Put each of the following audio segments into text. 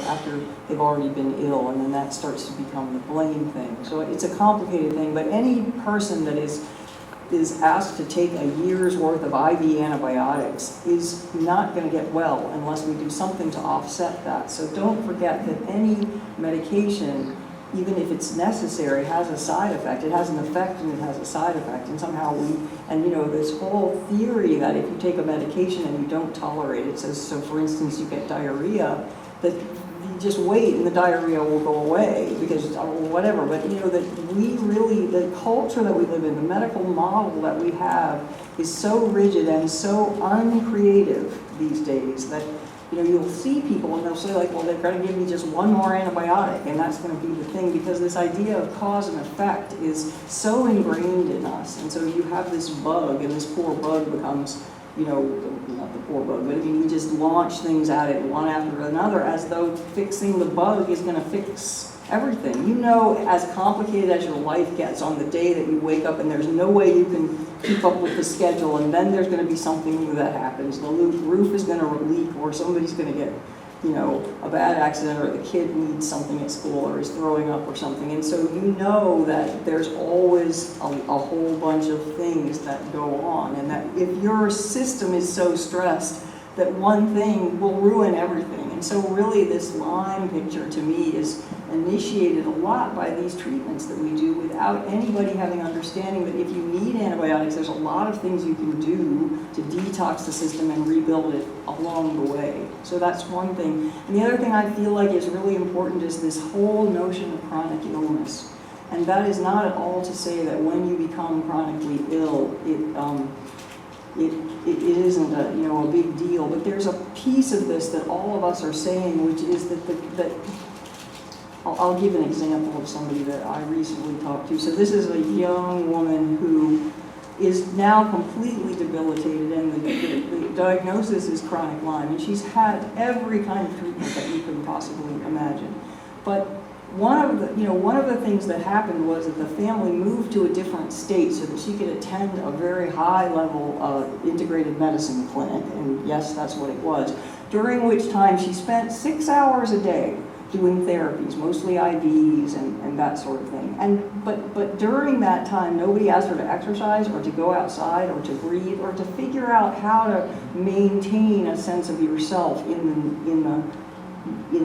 after they've already been ill, and then that starts to become the blame thing. So it's a complicated thing, but any person that is asked to take a year's worth of IV antibiotics is not going to get well unless we do something to offset that. So don't forget that any medication, even if it's necessary, has a side effect. It has an effect and it has a side effect. And somehow this whole theory that if you take a medication and you don't tolerate it, so for instance, you get diarrhea, that you just wait and the diarrhea will go away because whatever. But that the culture that we live in, the medical model that we have is so rigid and so uncreative these days that you'll see people and they'll say like, well, they're going to give me just one more antibiotic and that's going to be the thing, because this idea of cause and effect is so ingrained in us. And so you have this bug, and this poor bug becomes, not the poor bug, but we just launch things at it one after another as though fixing the bug is going to fix everything. As complicated as your life gets on the day that you wake up and there's no way you can keep up with the schedule, and then there's going to be something that happens. The roof is going to leak, or somebody's going to get, a bad accident, or the kid needs something at school or is throwing up or something. And so that there's always a whole bunch of things that go on, and that if your system is so stressed that one thing will ruin everything. And so really this Lyme picture to me is initiated a lot by these treatments that we do without anybody having understanding that if you need antibiotics, there's a lot of things you can do to detox the system and rebuild it along the way. So that's one thing. And the other thing I feel like is really important is this whole notion of chronic illness. And that is not at all to say that when you become chronically ill, it isn't a big deal, but there's a piece of this that all of us are saying, which is that I'll give an example of somebody that I recently talked to. So this is a young woman who is now completely debilitated, and the diagnosis is chronic Lyme, and she's had every kind of treatment that you can possibly imagine. But one of the things that happened was that the family moved to a different state so that she could attend a very high-level integrated medicine clinic, and yes, that's what it was, during which time she spent 6 hours a day doing therapies, mostly IVs and that sort of thing. But during that time, nobody asked her to exercise or to go outside or to breathe or to figure out how to maintain a sense of yourself in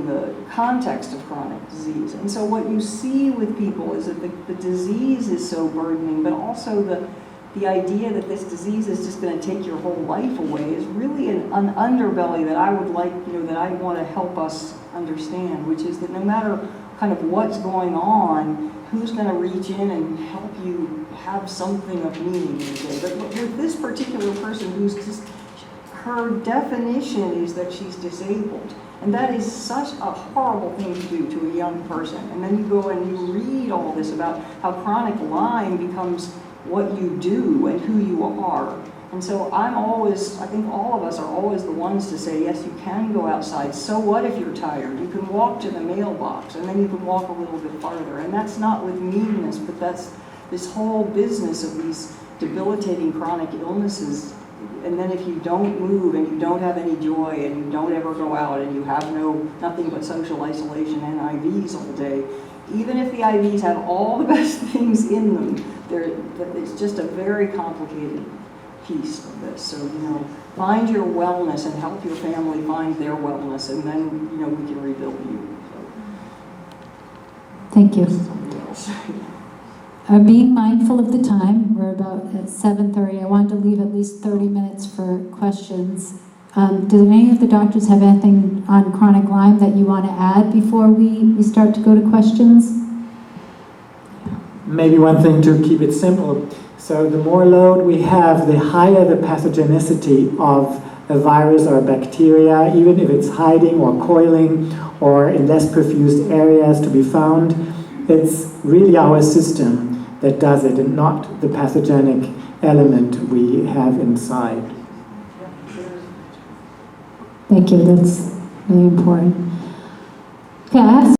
the context of chronic disease. And so what you see with people is that the disease is so burdening, but also the idea that this disease is just going to take your whole life away is really an underbelly that I would like, that I want to help us understand, which is that no matter kind of what's going on, who's going to reach in and help you have something of meaning in the day. But with this particular person who's just, her definition is that she's disabled. And that is such a horrible thing to do to a young person. And then you go and you read all this about how chronic Lyme becomes what you do and who you are. And so I think all of us are always the ones to say, yes, you can go outside. So what if you're tired? You can walk to the mailbox, and then you can walk a little bit farther. And that's not with meanness, but that's this whole business of these debilitating chronic illnesses. And then if you don't move and you don't have any joy and you don't ever go out and you have nothing but social isolation and IVs all day, even if the IVs have all the best things in them, it's just a very complicated piece of this. So, find your wellness and help your family find their wellness, and then, we can rebuild you. So, thank you. Something else. Being mindful of the time, we're about at 7:30. I wanted to leave at least 30 minutes for questions. Do any of the doctors have anything on chronic Lyme that you want to add before we start to go to questions? Maybe one thing to keep it simple. So the more load we have, the higher the pathogenicity of a virus or a bacteria, even if it's hiding or coiling or in less perfused areas to be found. It's really our system that does it and not the pathogenic element we have inside. Thank you, that's really important. Okay, I have